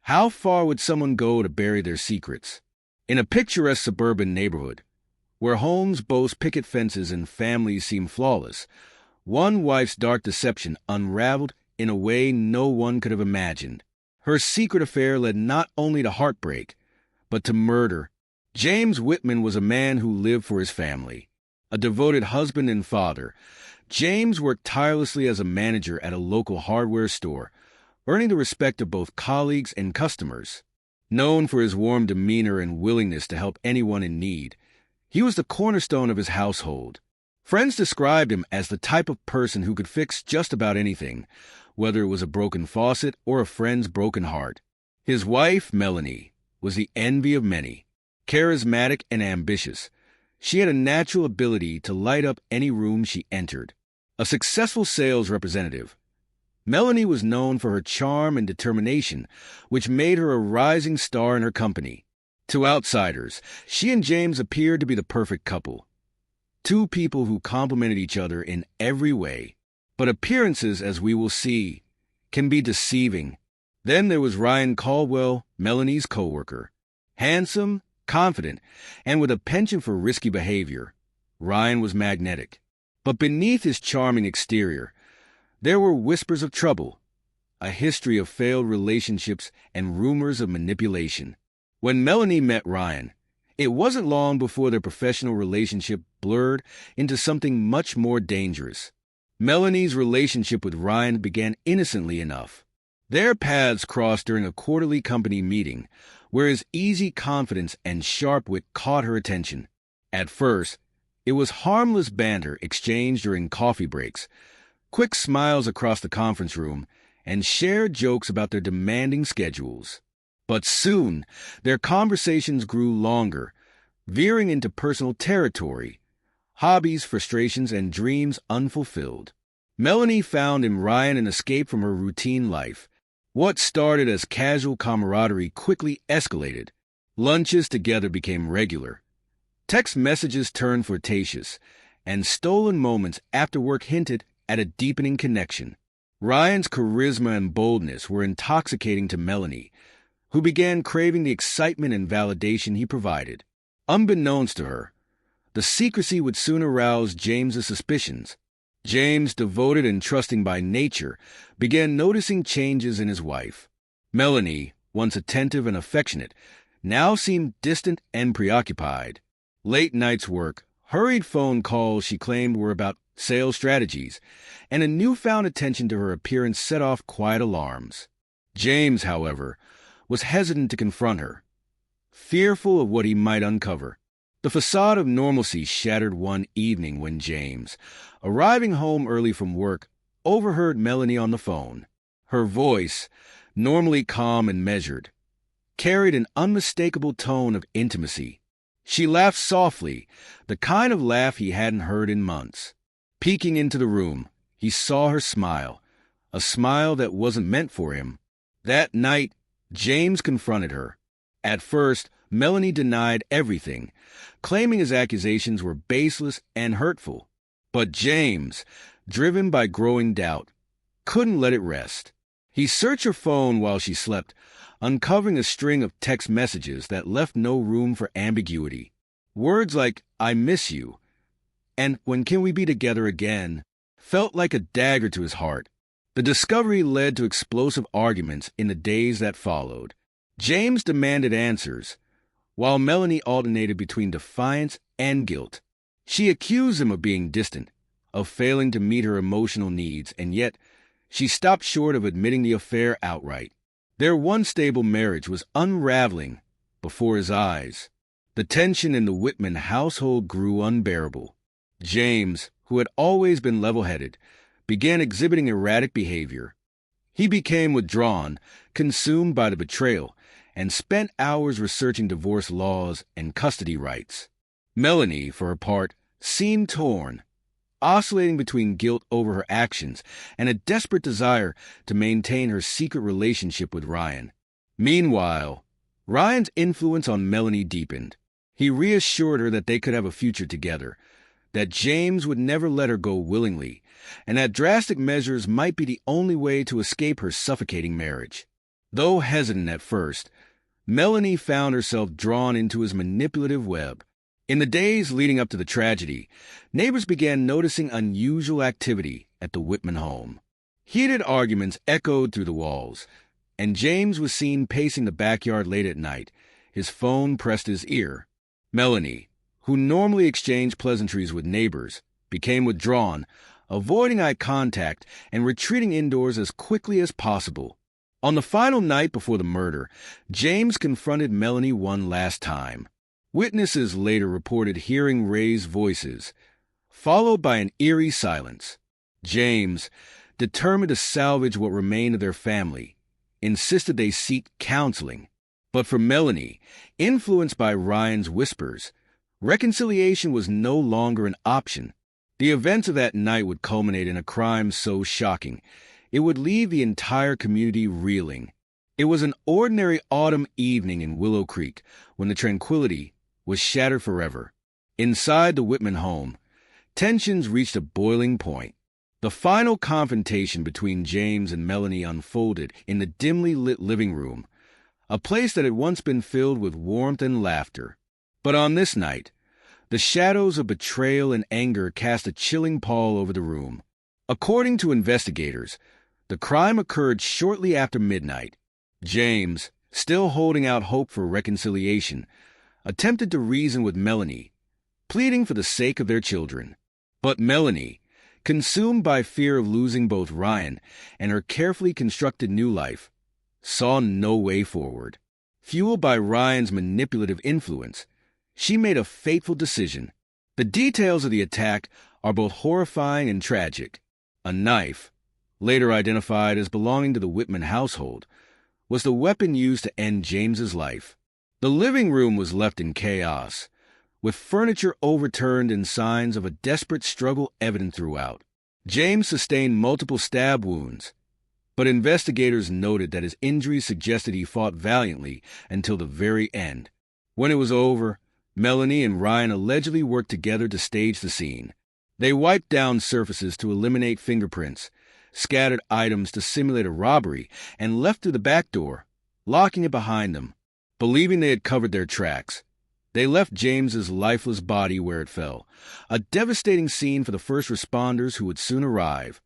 How far would someone go to bury their secrets? In a picturesque suburban neighborhood, where homes boast picket fences and families seem flawless, one wife's dark deception unraveled in a way no one could have imagined. Her secret affair led not only to heartbreak, but to murder. James Whitman was a man who lived for his family. A devoted husband and father, James worked tirelessly as a manager at a local hardware store, earning the respect of both colleagues and customers. Known for his warm demeanor and willingness to help anyone in need, he was the cornerstone of his household. Friends described him as the type of person who could fix just about anything, whether it was a broken faucet or a friend's broken heart. His wife, Melanie, was the envy of many. Charismatic and ambitious, she had a natural ability to light up any room she entered. A successful sales representative, Melanie was known for her charm and determination, which made her a rising star in her company. To outsiders, she and James appeared to be the perfect couple. Two people who complemented each other in every way. But appearances, as we will see, can be deceiving. Then there was Ryan Caldwell, Melanie's co-worker. Handsome, confident, and with a penchant for risky behavior, Ryan was magnetic. But beneath his charming exterior, there were whispers of trouble, a history of failed relationships and rumors of manipulation. When Melanie met Ryan, it wasn't long before their professional relationship blurred into something much more dangerous. Melanie's relationship with Ryan began innocently enough. Their paths crossed during a quarterly company meeting, where his easy confidence and sharp wit caught her attention. At first, it was harmless banter exchanged during coffee breaks, quick smiles across the conference room, and shared jokes about their demanding schedules. But soon, their conversations grew longer, veering into personal territory, hobbies, frustrations, and dreams unfulfilled. Melanie found in Ryan an escape from her routine life. What started as casual camaraderie quickly escalated. Lunches together became regular. Text messages turned flirtatious, and stolen moments after work hinted at a deepening connection. Ryan's charisma and boldness were intoxicating to Melanie, who began craving the excitement and validation he provided. Unbeknownst to her, the secrecy would soon arouse James's suspicions. James, devoted and trusting by nature, began noticing changes in his wife. Melanie, once attentive and affectionate, now seemed distant and preoccupied. Late nights work, hurried phone calls she claimed were about sales strategies, and a newfound attention to her appearance set off quiet alarms. James, however, was hesitant to confront her, fearful of what he might uncover. The facade of normalcy shattered one evening when James, arriving home early from work, overheard Melanie on the phone. Her voice, normally calm and measured, carried an unmistakable tone of intimacy. She laughed softly, the kind of laugh he hadn't heard in months. Peeking into the room, he saw her smile, a smile that wasn't meant for him. That night, James confronted her. At first, Melanie denied everything, claiming his accusations were baseless and hurtful. But James, driven by growing doubt, couldn't let it rest. He searched her phone while she slept, uncovering a string of text messages that left no room for ambiguity. Words like, "I miss you," and "when can we be together again," felt like a dagger to his heart. The discovery led to explosive arguments in the days that followed. James demanded answers, while Melanie alternated between defiance and guilt. She accused him of being distant, of failing to meet her emotional needs, and yet she stopped short of admitting the affair outright. Their once stable marriage was unraveling before his eyes. The tension in the Whitman household grew unbearable. James, who had always been level-headed, began exhibiting erratic behavior. He became withdrawn, consumed by the betrayal, and spent hours researching divorce laws and custody rights. Melanie, for her part, seemed torn, oscillating between guilt over her actions and a desperate desire to maintain her secret relationship with Ryan. Meanwhile, Ryan's influence on Melanie deepened. He reassured her that they could have a future together, that James would never let her go willingly, and that drastic measures might be the only way to escape her suffocating marriage. Though hesitant at first, Melanie found herself drawn into his manipulative web. In the days leading up to the tragedy, neighbors began noticing unusual activity at the Whitman home. Heated arguments echoed through the walls, and James was seen pacing the backyard late at night, his phone pressed to his ear. Melanie, who normally exchanged pleasantries with neighbors, became withdrawn, avoiding eye contact and retreating indoors as quickly as possible. On the final night before the murder, James confronted Melanie one last time. Witnesses later reported hearing raised voices, followed by an eerie silence. James, determined to salvage what remained of their family, insisted they seek counseling. But for Melanie, influenced by Ryan's whispers, reconciliation was no longer an option. The events of that night would culminate in a crime so shocking, it would leave the entire community reeling. It was an ordinary autumn evening in Willow Creek when the tranquility was shattered forever. Inside the Whitman home, tensions reached a boiling point. The final confrontation between James and Melanie unfolded in the dimly lit living room, a place that had once been filled with warmth and laughter. But on this night, the shadows of betrayal and anger cast a chilling pall over the room. According to investigators, the crime occurred shortly after midnight. James, still holding out hope for reconciliation, attempted to reason with Melanie, pleading for the sake of their children. But Melanie, consumed by fear of losing both Ryan and her carefully constructed new life, saw no way forward. Fueled by Ryan's manipulative influence, she made a fateful decision. The details of the attack are both horrifying and tragic. A knife, later identified as belonging to the Whitman household, was the weapon used to end James's life. The living room was left in chaos, with furniture overturned and signs of a desperate struggle evident throughout. James sustained multiple stab wounds, but investigators noted that his injuries suggested he fought valiantly until the very end. When it was over, Melanie and Ryan allegedly worked together to stage the scene. They wiped down surfaces to eliminate fingerprints, scattered items to simulate a robbery, and left through the back door, locking it behind them. Believing they had covered their tracks, they left James's lifeless body where it fell, a devastating scene for the first responders who would soon arrive.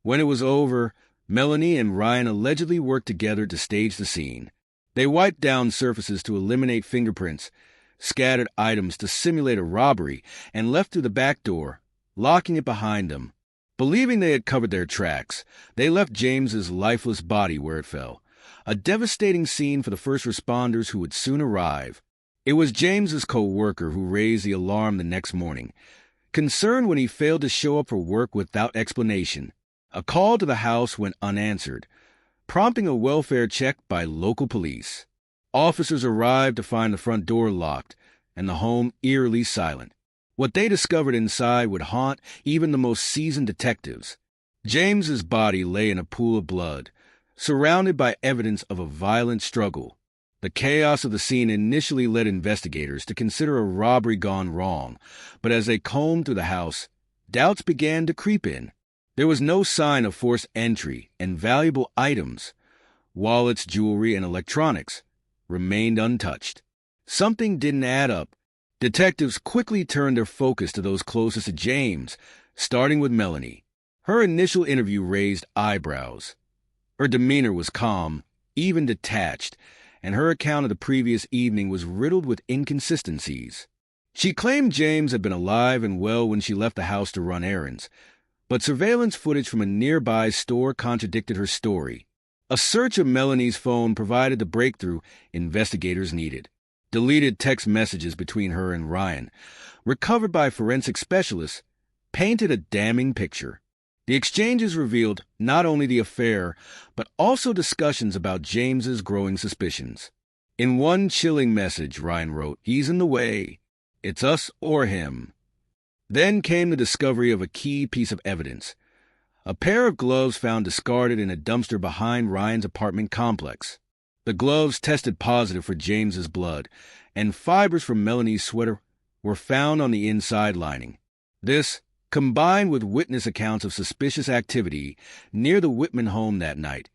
When it was over, Melanie and Ryan allegedly worked together to stage the scene. They wiped down surfaces to eliminate fingerprints, scattered items to simulate a robbery, and left through the back door, locking it behind them. Believing they had covered their tracks, they left James's lifeless body where it fell, a devastating scene for the first responders who would soon arrive. It was James's co-worker who raised the alarm the next morning, concerned when he failed to show up for work without explanation. A call to the house went unanswered, prompting a welfare check by local police. Officers arrived to find the front door locked and the home eerily silent. What they discovered inside would haunt even the most seasoned detectives. James's body lay in a pool of blood, surrounded by evidence of a violent struggle. The chaos of the scene initially led investigators to consider a robbery gone wrong, but as they combed through the house, doubts began to creep in. There was no sign of forced entry, and valuable items, wallets, jewelry, and electronics, remained untouched. Something didn't add up. Detectives quickly turned their focus to those closest to James, starting with Melanie. Her initial interview raised eyebrows. Her demeanor was calm, even detached, and her account of the previous evening was riddled with inconsistencies. She claimed James had been alive and well when she left the house to run errands, but surveillance footage from a nearby store contradicted her story. A search of Melanie's phone provided the breakthrough investigators needed. Deleted text messages between her and Ryan, recovered by forensic specialists, painted a damning picture. The exchanges revealed not only the affair, but also discussions about James's growing suspicions. In one chilling message, Ryan wrote, "He's in the way. It's us or him." Then came the discovery of a key piece of evidence. A pair of gloves found discarded in a dumpster behind Ryan's apartment complex. The gloves tested positive for James's blood, and fibers from Melanie's sweater were found on the inside lining. This, combined with witness accounts of suspicious activity near the Whitman home that night,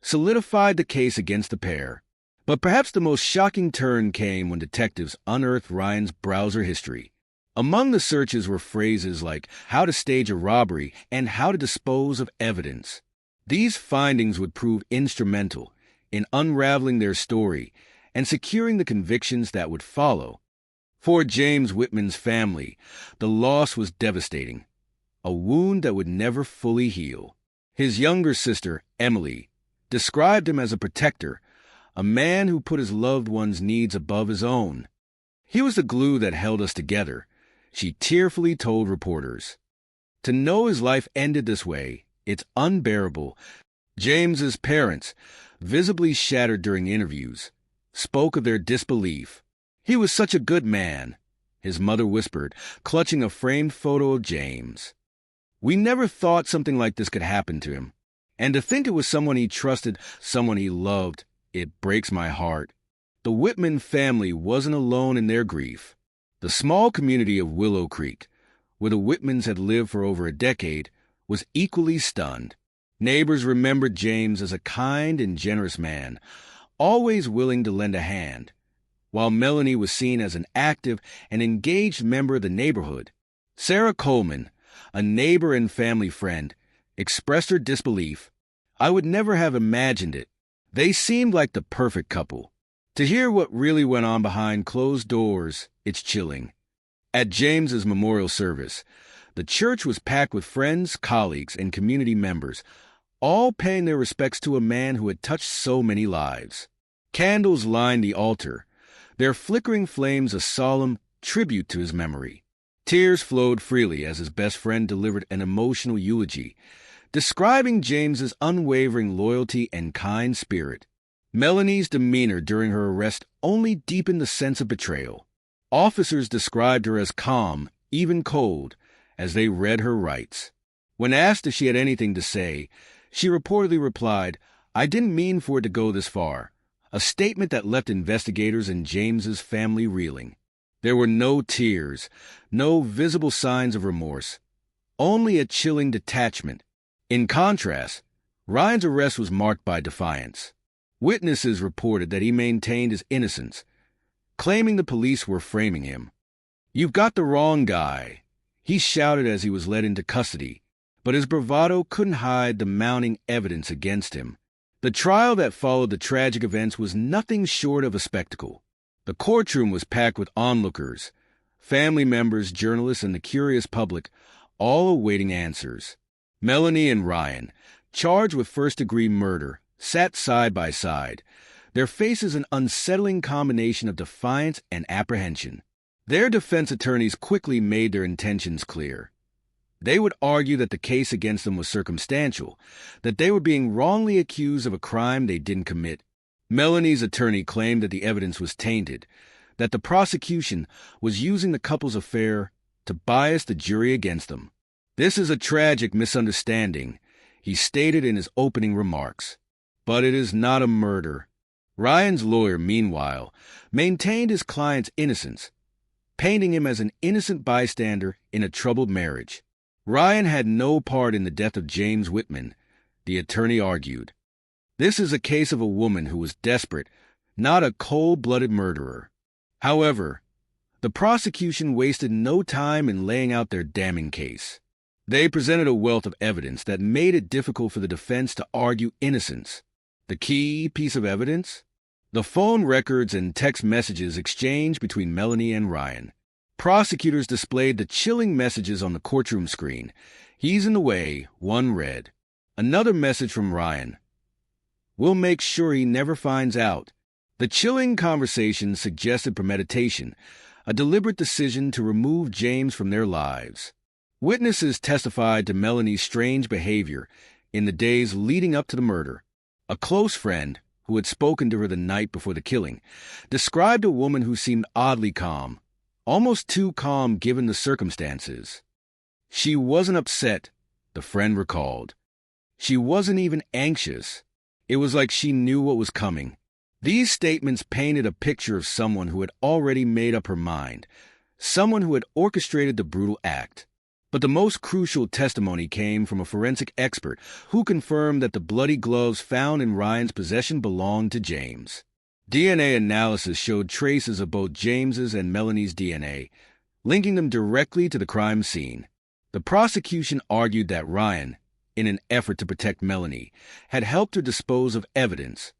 solidified the case against the pair. But perhaps the most shocking turn came when detectives unearthed Ryan's browser history. Among the searches were phrases like how to stage a robbery and how to dispose of evidence. These findings would prove instrumental in unraveling their story and securing the convictions that would follow. For James Whitman's family, the loss was devastating, a wound that would never fully heal. His younger sister, Emily, described him as a protector, a man who put his loved one's needs above his own. He was the glue that held us together, she tearfully told reporters. To know his life ended this way, it's unbearable. James's parents, visibly shattered during interviews, spoke of their disbelief. He was such a good man, his mother whispered, clutching a framed photo of James. We never thought something like this could happen to him. And to think it was someone he trusted, someone he loved, it breaks my heart. The Whitman family wasn't alone in their grief. The small community of Willow Creek, where the Whitmans had lived for over a decade, was equally stunned. Neighbors remembered James as a kind and generous man, always willing to lend a hand. While Melanie was seen as an active and engaged member of the neighborhood, Sarah Coleman, a neighbor and family friend, expressed her disbelief. I would never have imagined it. They seemed like the perfect couple. To hear what really went on behind closed doors, it's chilling. At James's memorial service, the church was packed with friends, colleagues, and community members, all paying their respects to a man who had touched so many lives. Candles lined the altar, their flickering flames a solemn tribute to his memory. Tears flowed freely as his best friend delivered an emotional eulogy, describing James's unwavering loyalty and kind spirit. Melanie's demeanor during her arrest only deepened the sense of betrayal. Officers described her as calm, even cold, as they read her rights. When asked if she had anything to say, she reportedly replied, "I didn't mean for it to go this far," a statement that left investigators and James's family reeling. There were no tears, no visible signs of remorse, only a chilling detachment. In contrast, Ryan's arrest was marked by defiance. Witnesses reported that he maintained his innocence, claiming the police were framing him. "You've got the wrong guy," he shouted as he was led into custody, but his bravado couldn't hide the mounting evidence against him. The trial that followed the tragic events was nothing short of a spectacle. The courtroom was packed with onlookers, family members, journalists, and the curious public, all awaiting answers. Melanie and Ryan, charged with first-degree murder, sat side by side, their faces an unsettling combination of defiance and apprehension. Their defense attorneys quickly made their intentions clear. They would argue that the case against them was circumstantial, that they were being wrongly accused of a crime they didn't commit. Melanie's attorney claimed that the evidence was tainted, that the prosecution was using the couple's affair to bias the jury against them. "This is a tragic misunderstanding," he stated in his opening remarks. "But it is not a murder." Ryan's lawyer, meanwhile, maintained his client's innocence, painting him as an innocent bystander in a troubled marriage. Ryan had no part in the death of James Whitman, the attorney argued. This is a case of a woman who was desperate, not a cold-blooded murderer. However, the prosecution wasted no time in laying out their damning case. They presented a wealth of evidence that made it difficult for the defense to argue innocence. The key piece of evidence? The phone records and text messages exchanged between Melanie and Ryan. Prosecutors displayed the chilling messages on the courtroom screen. "He's in the way," one read. Another message from Ryan. "We'll make sure he never finds out." The chilling conversation suggested premeditation, a deliberate decision to remove James from their lives. Witnesses testified to Melanie's strange behavior in the days leading up to the murder. A close friend, who had spoken to her the night before the killing, described a woman who seemed oddly calm, almost too calm given the circumstances. "She wasn't upset," the friend recalled. "She wasn't even anxious. It was like she knew what was coming." These statements painted a picture of someone who had already made up her mind, someone who had orchestrated the brutal act. But the most crucial testimony came from a forensic expert who confirmed that the bloody gloves found in Ryan's possession belonged to James. DNA analysis showed traces of both James's and Melanie's DNA, linking them directly to the crime scene. The prosecution argued that Ryan, in an effort to protect Melanie, had helped her dispose of evidence.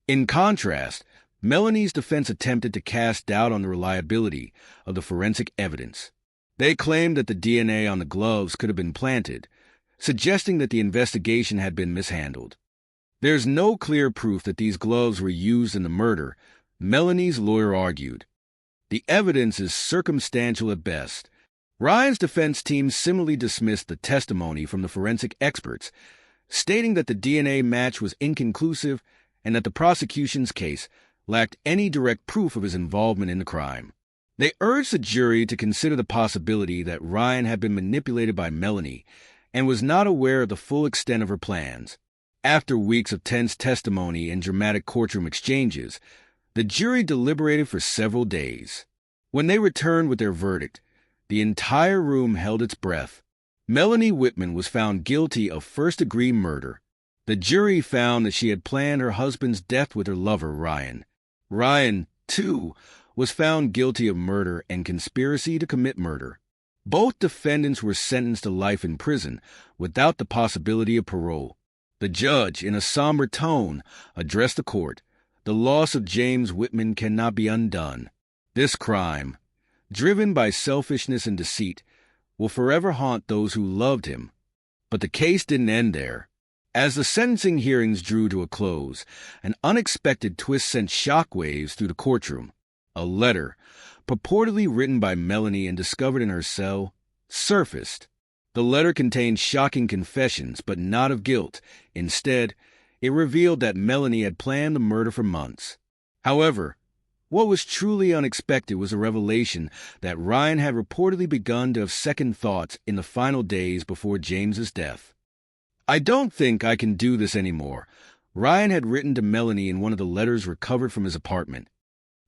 In contrast, Melanie's defense attempted to cast doubt on the reliability of the forensic evidence. They claimed that the DNA on the gloves could have been planted, suggesting that the investigation had been mishandled. There's no clear proof that these gloves were used in the murder, Melanie's lawyer argued. The evidence is circumstantial at best. Ryan's defense team similarly dismissed the testimony from the forensic experts, stating that the DNA match was inconclusive and that the prosecution's case lacked any direct proof of his involvement in the crime. They urged the jury to consider the possibility that Ryan had been manipulated by Melanie and was not aware of the full extent of her plans. After weeks of tense testimony and dramatic courtroom exchanges, the jury deliberated for several days. When they returned with their verdict, the entire room held its breath. Melanie Whitman was found guilty of first-degree murder. The jury found that she had planned her husband's death with her lover, Ryan. Ryan, too, was found guilty of murder and conspiracy to commit murder. Both defendants were sentenced to life in prison without the possibility of parole. The judge, in a somber tone, addressed the court. The loss of James Whitman cannot be undone. This crime, driven by selfishness and deceit, will forever haunt those who loved him. But the case didn't end there. As the sentencing hearings drew to a close, an unexpected twist sent shockwaves through the courtroom. A letter, purportedly written by Melanie and discovered in her cell, surfaced. The letter contained shocking confessions, but not of guilt. Instead, it revealed that Melanie had planned the murder for months. However, what was truly unexpected was a revelation that Ryan had reportedly begun to have second thoughts in the final days before James's death. "I don't think I can do this anymore," Ryan had written to Melanie in one of the letters recovered from his apartment.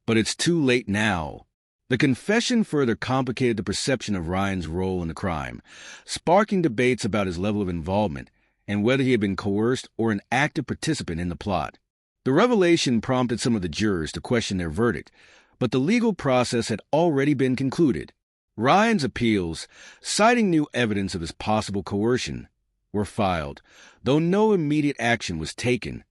But it's too late now. The confession further complicated the perception of Ryan's role in the crime, sparking debates about his level of involvement and whether he had been coerced or an active participant in the plot. The revelation prompted some of the jurors to question their verdict, but the legal process had already been concluded. Ryan's appeals, citing new evidence of his possible coercion, were filed, though no immediate action was taken.